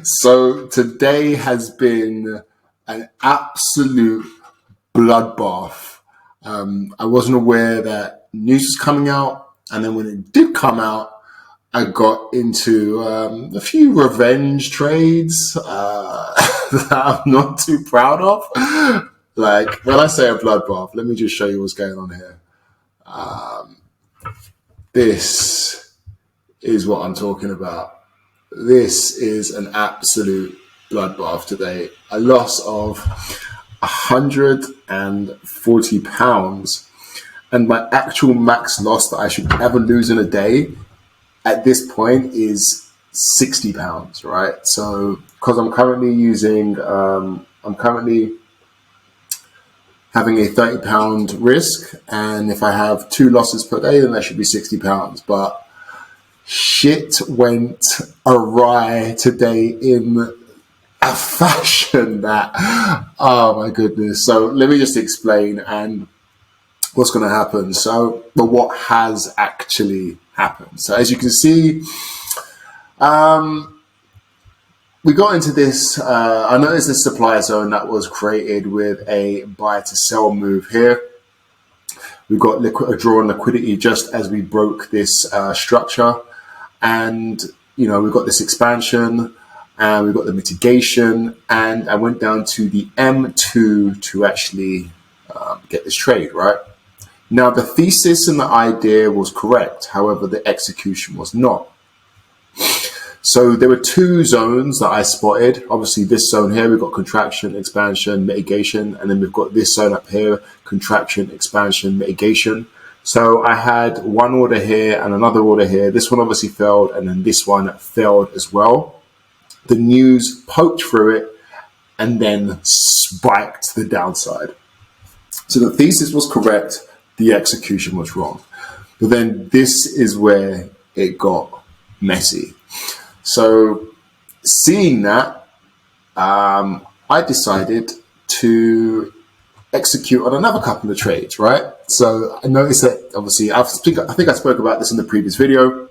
So today has been an absolute bloodbath. I wasn't aware that news was coming out, and then when it did come out, I got into a few revenge trades that I'm not too proud of. Like, when I say a bloodbath, let me just show you what's going on here. This is what I'm talking about. This is an absolute bloodbath today. A loss of £140, and my actual max loss that I should ever lose in a day at this point is £60, right? So, because I'm currently having a £30 risk, and if I have 2 losses per day, then that should be £60. But shit went awry today in a fashion that, oh my goodness. So let me just explain and what's going to happen. So, but what has actually happened. So as you can see, we got into this, I noticed this supply zone that was created with a buy to sell move here. We got a draw on liquidity just as we broke this structure. And, you know, we've got this expansion and we've got the mitigation. And I went down to the M2 to actually get this trade, right? Now, the thesis and the idea was correct. However, the execution was not. So there were 2 zones that I spotted. Obviously, this zone here, we've got contraction, expansion, mitigation. And then we've got this zone up here, contraction, expansion, mitigation. So I had one order here and another order here. This one obviously failed, and then this one failed as well. The news poked through it and then spiked the downside. So the thesis was correct. The execution was wrong. But then this is where it got messy. So seeing that, I decided to execute on another couple of trades, right? So I noticed that, obviously, I think I spoke about this in the previous video,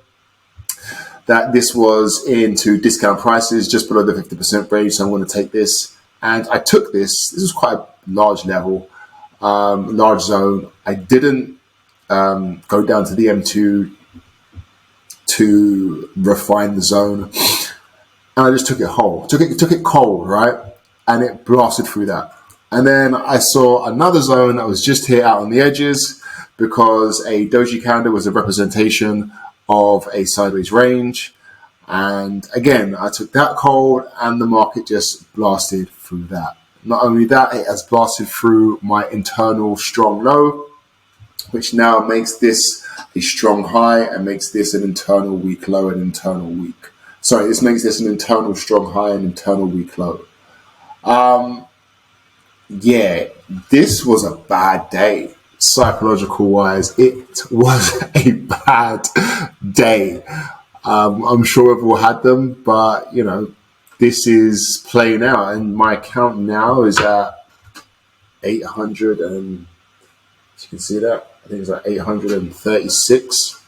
that this was into discount prices just below the 50% range. So I'm going to take this, and I took this. This was quite a large level, large zone. I didn't go down to the M2 to refine the zone, and I just took it whole, took it cold, right? And it blasted through that. And then I saw another zone that was just here out on the edges, because a doji candle was a representation of a sideways range. And again, I took that cold, and the market just blasted through that. Not only that, it has blasted through my internal strong low, which now makes this a strong high and makes this an internal weak low and internal weak. Sorry, this makes this an internal strong high and internal weak low. Yeah, this was a bad day. Psychological wise, it was a bad day. I'm sure we've all had them, but you know, this is playing out, and my account now is at 800, and as you can see that, I think it's like £836.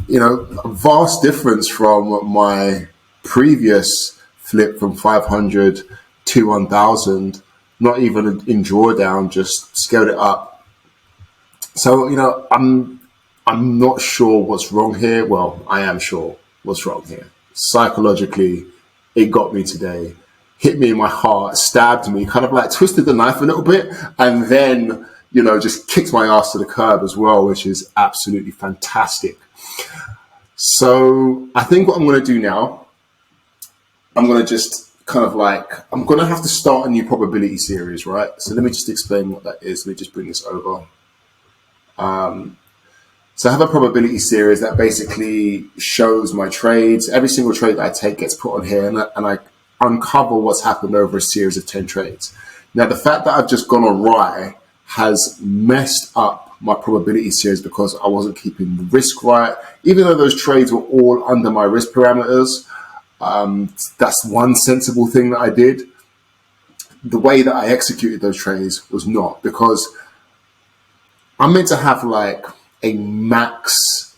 You know, a vast difference from my previous flip from 500 to 1,000, not even in drawdown, just scaled it up. So, you know, I'm not sure what's wrong here. Well, I am sure what's wrong here. Psychologically, it got me today, hit me in my heart, stabbed me, kind of like twisted the knife a little bit, and then, you know, just kicked my ass to the curb as well, which is absolutely fantastic. So I think what I'm going to do now, I'm going to just kind of like, I'm going to have to start a new probability series, right? So let me just explain what that is. Let me just bring this over. So I have a probability series that basically shows my trades. Every single trade that I take gets put on here, and I uncover what's happened over a series of 10 trades. Now, the fact that I've just gone awry has messed up my probability series because I wasn't keeping the risk right. Even though those trades were all under my risk parameters, that's one sensible thing that I did. The way that I executed those trades was not, because I'm meant to have like a max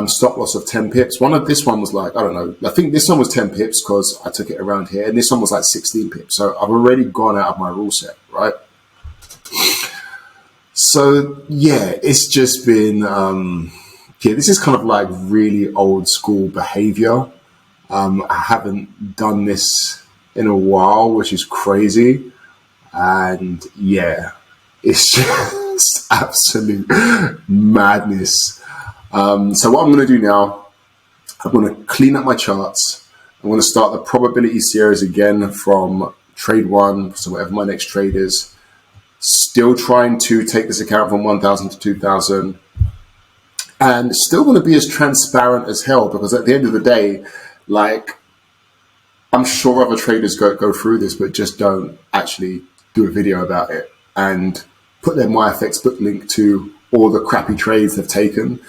stop loss of 10 pips. This one was like, I don't know, I think this one was 10 pips because I took it around here, and this one was like 16 pips. So I've already gone out of my rule set, right? So yeah, it's just been, this is kind of like really old school behavior. I haven't done this in a while, which is crazy. And yeah, it's just absolute madness. So what I'm going to do now, I'm going to clean up my charts. I'm going to start the probability series again from trade one, so whatever my next trade is. Still trying to take this account from 1,000 to 2,000. And still going to be as transparent as hell, because at the end of the day, like, I'm sure other traders go through this, but just don't actually do a video about it and put their MyFX book link to all the crappy trades they've taken.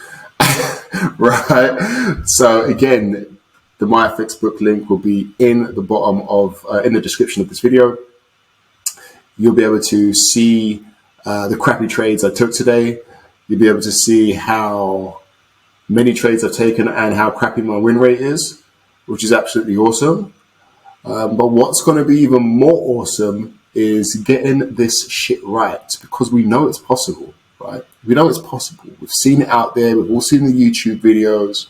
Right? So again, the MyFX book link will be in the bottom of, in the description of this video. You'll be able to see the crappy trades I took today. You'll be able to see how many trades I've taken and how crappy my win rate is, which is absolutely awesome. But what's going to be even more awesome is getting this shit right, because we know it's possible, right? We know it's possible. We've seen it out there. We've all seen the YouTube videos.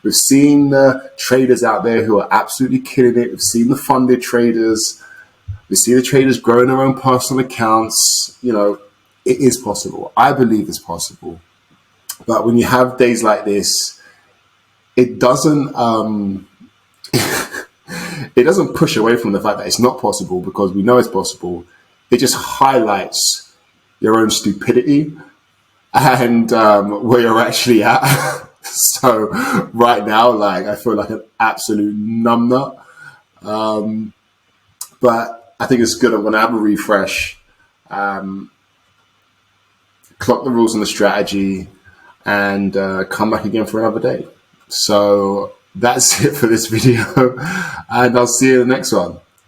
We've seen the traders out there who are absolutely killing it. We've seen the funded traders. We see the traders growing their own personal accounts. You know, it is possible. I believe it's possible. But when you have days like this, it doesn't it doesn't push away from the fact that it's not possible, because we know it's possible. It just highlights your own stupidity and where you're actually at. So right now, like, I feel like an absolute numbnut. But I think it's good. I'm going to have a refresh, clock the rules and the strategy, and come back again for another day. So that's it for this video, and I'll see you in the next one.